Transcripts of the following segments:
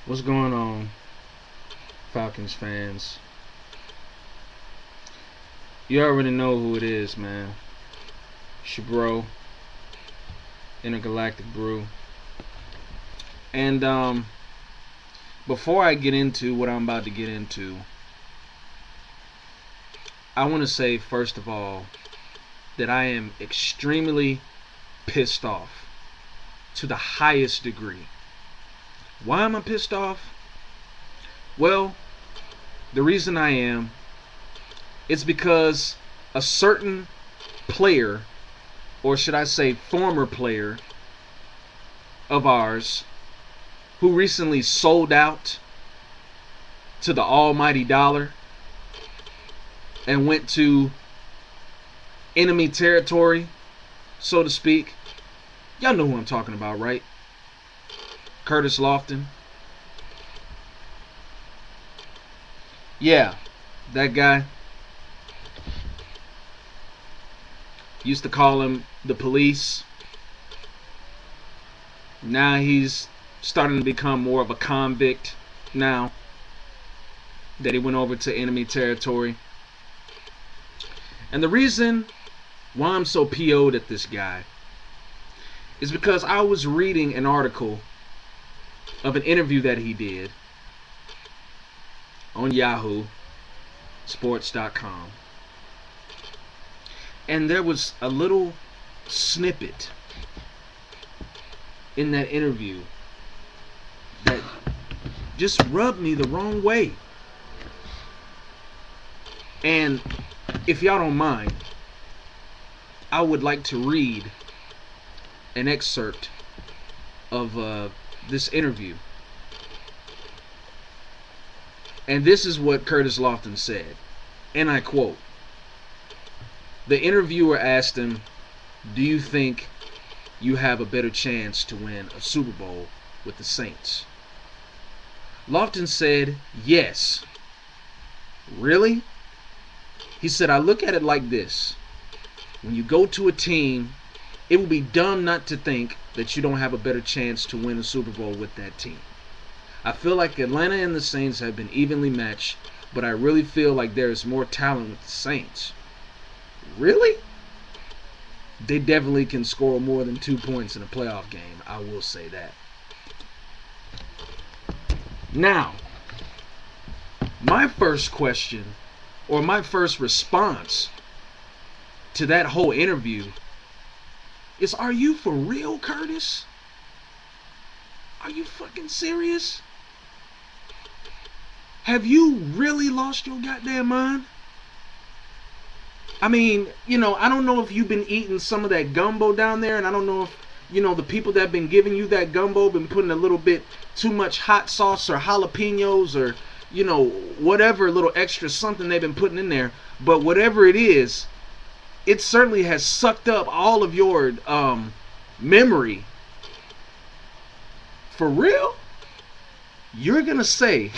What's going on, Falcons fans? You already know who it is, man. It's your bro, Intergalactic Brew. And before I get into what I'm about to get into, I want to say first of all that I am extremely pissed off to the highest degree. Why am I pissed off? Well, the reason I am is because a certain player, or should I say former player of ours, who recently sold out to the almighty dollar and went to enemy territory, so to speak. Y'all know who I'm talking about, right? Curtis Loftons. Yeah, that guy. Used to call him the police. Now he's starting to become more of a convict now that he went over to enemy territory. And the reason why I'm so PO'd at this guy is because I was reading an article of an interview that he did on Yahoo Sports.com, and there was a little snippet in that interview that just rubbed me the wrong way. And if y'all don't mind, I would like to read an excerpt of this interview. And this is what Curtis Loftons said, and I quote: the interviewer asked him, "Do you think you have a better chance to win a Super Bowl with the Saints?" Loftons said, "Yes." "Really?" He said, "I look at it like this. When you go to a team, it would be dumb not to think that you don't have a better chance to win a Super Bowl with that team. I feel like Atlanta and the Saints have been evenly matched, but I really feel like there is more talent with the Saints." Really? They definitely can score more than 2 points in a playoff game, I will say that. Now, my first question, or my first response to that whole interview is, are you for real, Curtis? Are you fucking serious? Have you really lost your goddamn mind? I mean, I don't know if you've been eating some of that gumbo down there, and I don't know if, the people that have been giving you that gumbo been putting a little bit too much hot sauce or jalapenos or, whatever little extra something they've been putting in there. But whatever it is, it certainly has sucked up all of your memory. For real? You're gonna say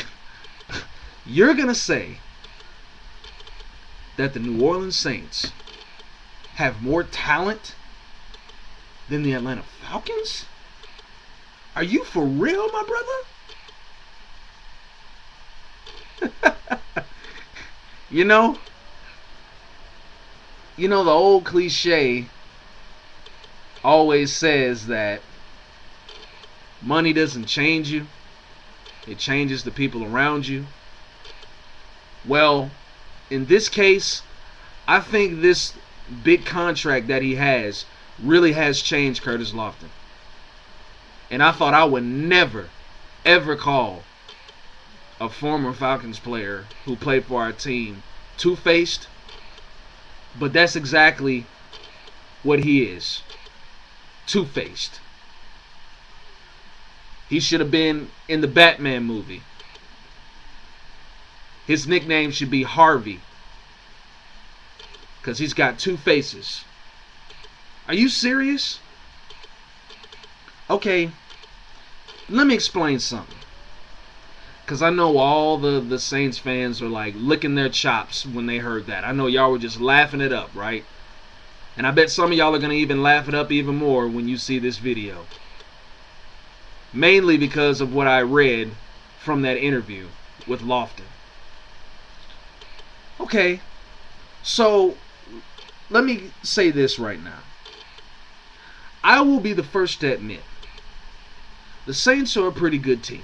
that the New Orleans Saints have more talent than the Atlanta Falcons? Are you for real, my brother? The old cliche always says that money doesn't change you, it changes the people around you. Well, in this case, I think this big contract that he has really has changed Curtis Loftons. And I thought I would never, ever call a former Falcons player who played for our team two-faced, but that's exactly what he is. Two-faced. He should have been in the Batman movie. His nickname should be Harvey, because he's got two faces. Are you serious? Okay, let me explain something. Because I know all the Saints fans are like licking their chops when they heard that. I know y'all were just laughing it up, right? And I bet some of y'all are going to even laugh it up even more when you see this video. Mainly because of what I read from that interview with Lofton. Okay, so let me say this right now. I will be the first to admit the Saints are a pretty good team.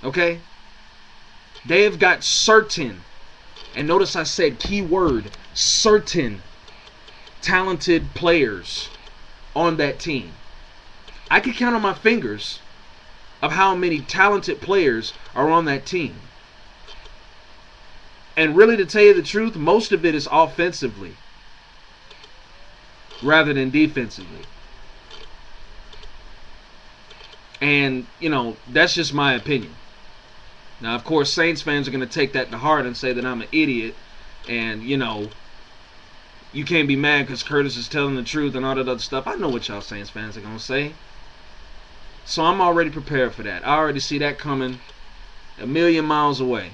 Okay? They have got certain, and notice I said keyword, certain talented players on that team. I can count on my fingers of how many talented players are on that team. And really, to tell you the truth, most of it is offensively rather than defensively. And, that's just my opinion. Now, of course, Saints fans are going to take that to heart and say that I'm an idiot. And, you can't be mad because Curtis is telling the truth and all that other stuff. I know what y'all Saints fans are going to say. So I'm already prepared for that. I already see that coming a million miles away.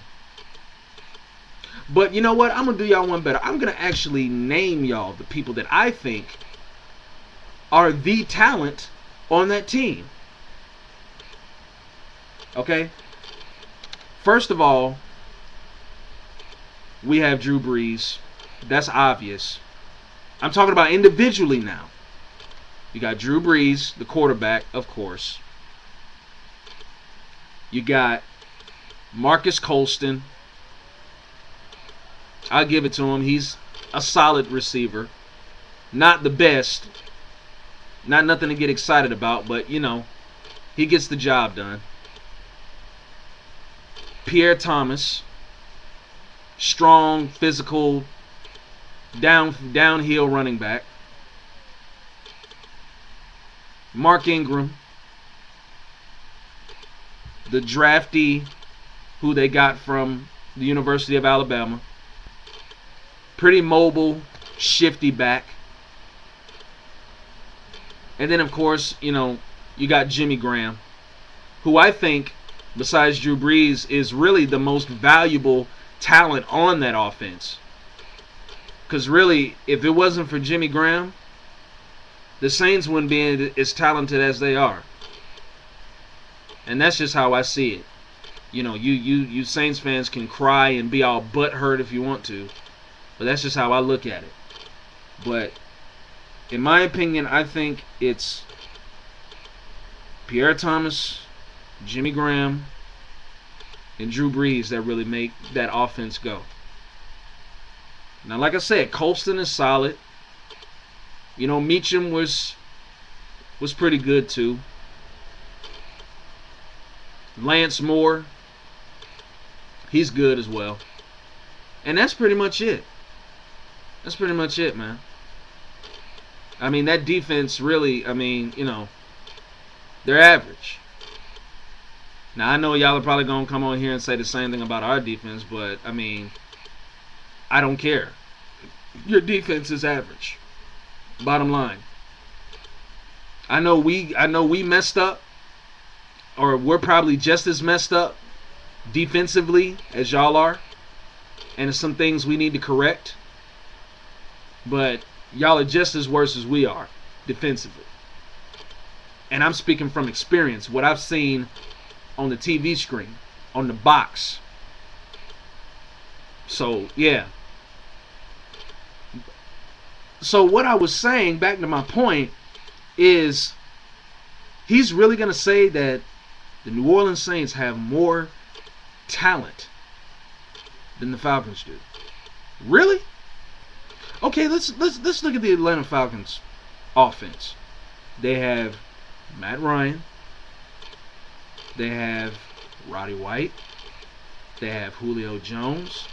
But you know what? I'm going to do y'all one better. I'm going to actually name y'all the people that I think are the talent on that team. Okay? First of all, we have Drew Brees. That's obvious. I'm talking about individually now. You got Drew Brees, the quarterback, of course. You got Marcus Colston. I'll give it to him. He's a solid receiver. Not the best. Not nothing to get excited about, but, he gets the job done. Pierre Thomas. Strong, physical, downhill running back. Mark Ingram, the draftee who they got from the University of Alabama. Pretty mobile, shifty back. And then, of course, you got Jimmy Graham, who I think, besides Drew Brees, is really the most valuable talent on that offense. Because really, if it wasn't for Jimmy Graham, the Saints wouldn't be as talented as they are. And that's just how I see it. You Saints fans can cry and be all butthurt if you want to, but that's just how I look at it. But in my opinion, I think it's Pierre Thomas, Jimmy Graham, and Drew Brees that really make that offense go. Now, like I said, Colston is solid. Meacham was pretty good too. Lance Moore, he's good as well. And that's pretty much it. That's pretty much it, man. I mean, that defense really, they're average. Now, I know y'all are probably going to come on here and say the same thing about our defense, but, I don't care. Your defense is average. Bottom line. I know we messed up, or we're probably just as messed up defensively as y'all are, and there's some things we need to correct, but y'all are just as worse as we are defensively. And I'm speaking from experience, what I've seen on the TV screen, on the box. So, yeah. So what I was saying, back to my point, is he's really going to say that the New Orleans Saints have more talent than the Falcons do. Really? Okay, let's look at the Atlanta Falcons offense. They have Matt Ryan. They have Roddy White. They have Julio Jones.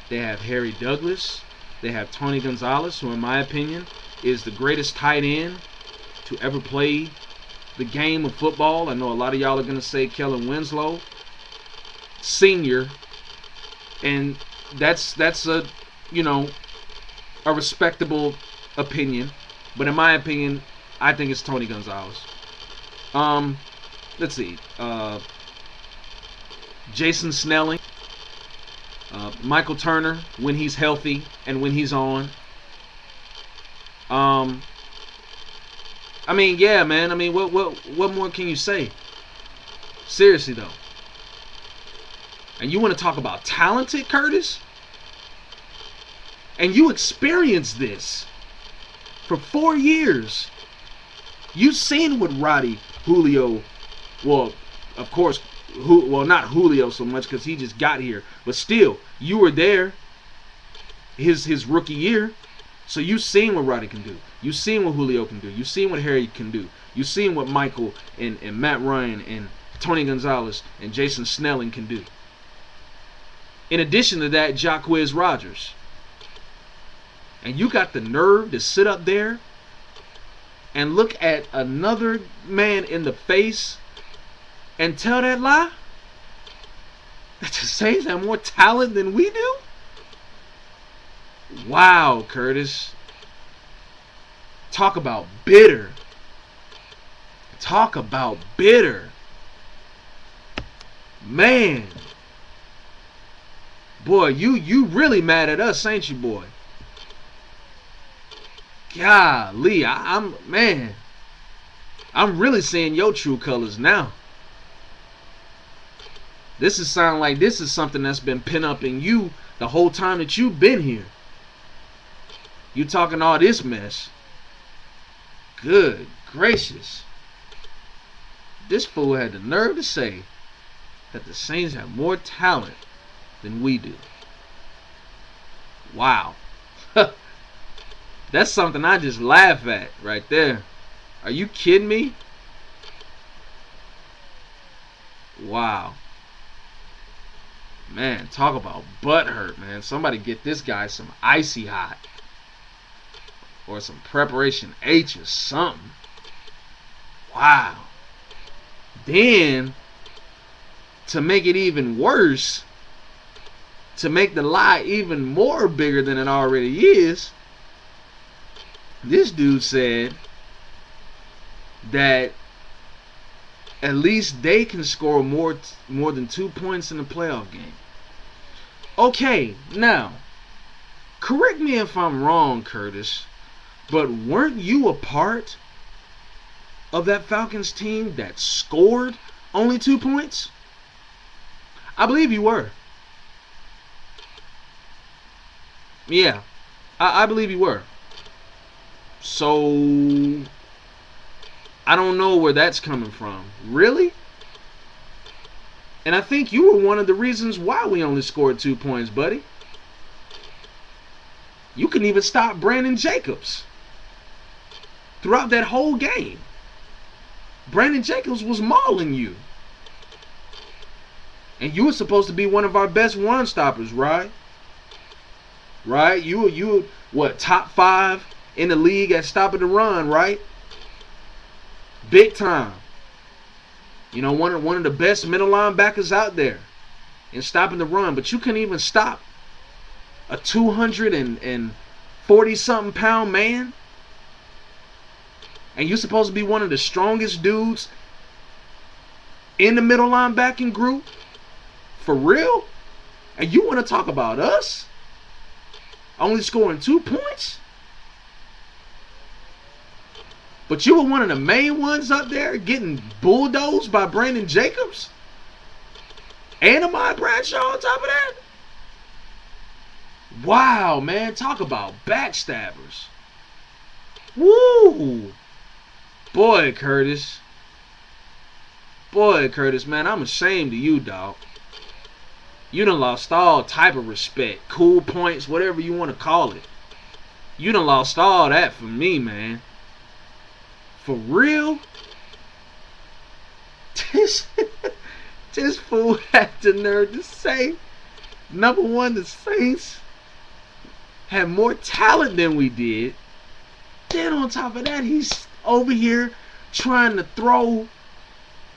They have Harry Douglas. They have Tony Gonzalez, who in my opinion is the greatest tight end to ever play the game of football. I know a lot of y'all are going to say Kellen Winslow Sr. And that's a respectable opinion. But in my opinion, I think it's Tony Gonzalez. Let's see. Jason Snelling. Michael Turner, when he's healthy and when he's on. Yeah, man. What more can you say? Seriously, though. And you want to talk about talented, Curtis? And you experienced this for 4 years. You've seen what Roddy, Julio, well, of course, well, not Julio so much because he just got here, but still, you were there his rookie year. So you've seen what Roddy can do. You've seen what Julio can do. You've seen what Harry can do. You've seen what Michael and Matt Ryan and Tony Gonzalez and Jason Snelling can do. In addition to that, Jacquizz Rodgers. And you got the nerve to sit up there and look at another man in the face and tell that lie? That the Saints have more talent than we do? Wow, Curtis. Talk about bitter. Talk about bitter. Man. Boy, you really mad at us, ain't you, boy? Golly, I'm really seeing your true colors now. This is sound like this is something that's been pinned up in you the whole time that you've been here. You talking all this mess. Good gracious. This fool had the nerve to say that the Saints have more talent than we do. Wow. That's something I just laugh at right there. Are you kidding me? Wow. Man, talk about butt hurt, man. Somebody get this guy some icy hot. Or some preparation H or something. Wow. Then, to make it even worse, to make the lie even more bigger than it already is, this dude said that at least they can score more than 2 points in a playoff game. Okay, now, correct me if I'm wrong, Curtis, but weren't you a part of that Falcons team that scored only 2 points? I believe you were. Yeah, I believe you were. So, I don't know where that's coming from. Really? And I think you were one of the reasons why we only scored 2 points, buddy. You couldn't even stop Brandon Jacobs throughout that whole game. Brandon Jacobs was mauling you. And you were supposed to be one of our best run stoppers, right? Right? You were what, top 5 in the league at stopping the run, right? Big time. You know, one of the best middle linebackers out there in stopping the run, but you couldn't even stop a 240-something pound man. And you're supposed to be one of the strongest dudes in the middle linebacking group? For real? And you want to talk about us? Only scoring 2 points? But you were one of the main ones up there getting bulldozed by Brandon Jacobs? And Amari Bradshaw on top of that? Wow, man. Talk about backstabbers. Woo! Boy, Curtis. Boy, Curtis, man, I'm ashamed of you, dog. You done lost all type of respect. Cool points, whatever you want to call it. You done lost all that for me, man. For real? This fool had the nerve to say, number one, the Saints had more talent than we did. Then on top of that, he's over here trying to throw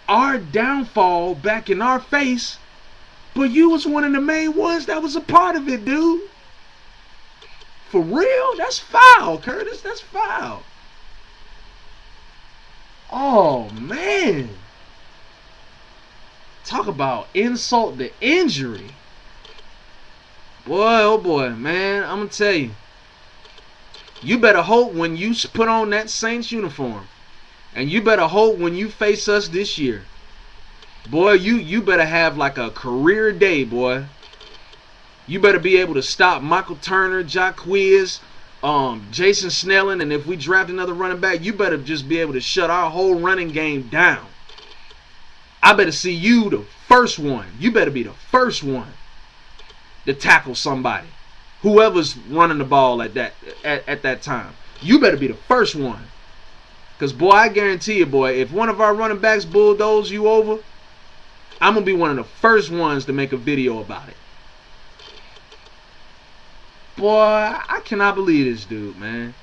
our downfall back in our face. But you was one of the main ones that was a part of it, dude. For real? That's foul, Curtis. That's foul. Oh, man. Talk about insult to injury. Boy, oh boy, man. I'm going to tell you. You better hope when you put on that Saints uniform, and you better hope when you face us this year, Boy, you better have like a career day, boy. You better be able to stop Michael Turner, Jacquizz, Jason Snelling, and if we draft another running back, you better just be able to shut our whole running game down. I better see you the first one. You better be the first one to tackle somebody, whoever's running the ball at that time. You better be the first one. Because, boy, I guarantee you, boy, if one of our running backs bulldoze you over, I'm going to be one of the first ones to make a video about it. Boy, I cannot believe this dude, man.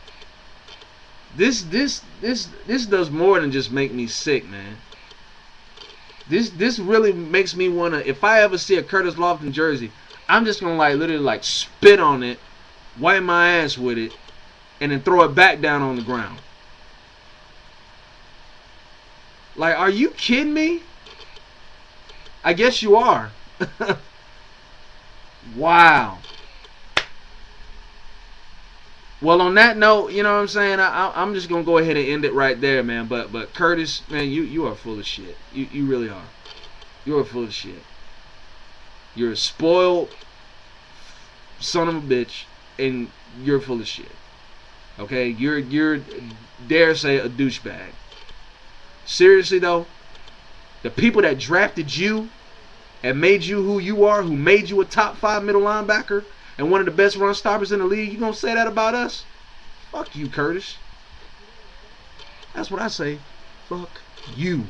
This does more than just make me sick, man. This really makes me want to, if I ever see a Curtis Loftons jersey, I'm just going to like literally like spit on it, wipe my ass with it, and then throw it back down on the ground. Like, are you kidding me? I guess you are. Wow. Well, on that note, you know what I'm saying? I'm just gonna go ahead and end it right there, man. But Curtis, man, you are full of shit. You really are. You are full of shit. You're a spoiled son of a bitch, and you're full of shit. Okay, you're dare say a douchebag. Seriously though, the people that drafted you and made you who you are, who made you a top 5 middle linebacker and one of the best run stoppers in the league, you gonna say that about us? Fuck you, Curtis. That's what I say. Fuck you.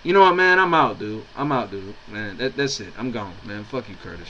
You know what, man? I'm out, dude. Man, that's it. I'm gone, man. Fuck you, Curtis.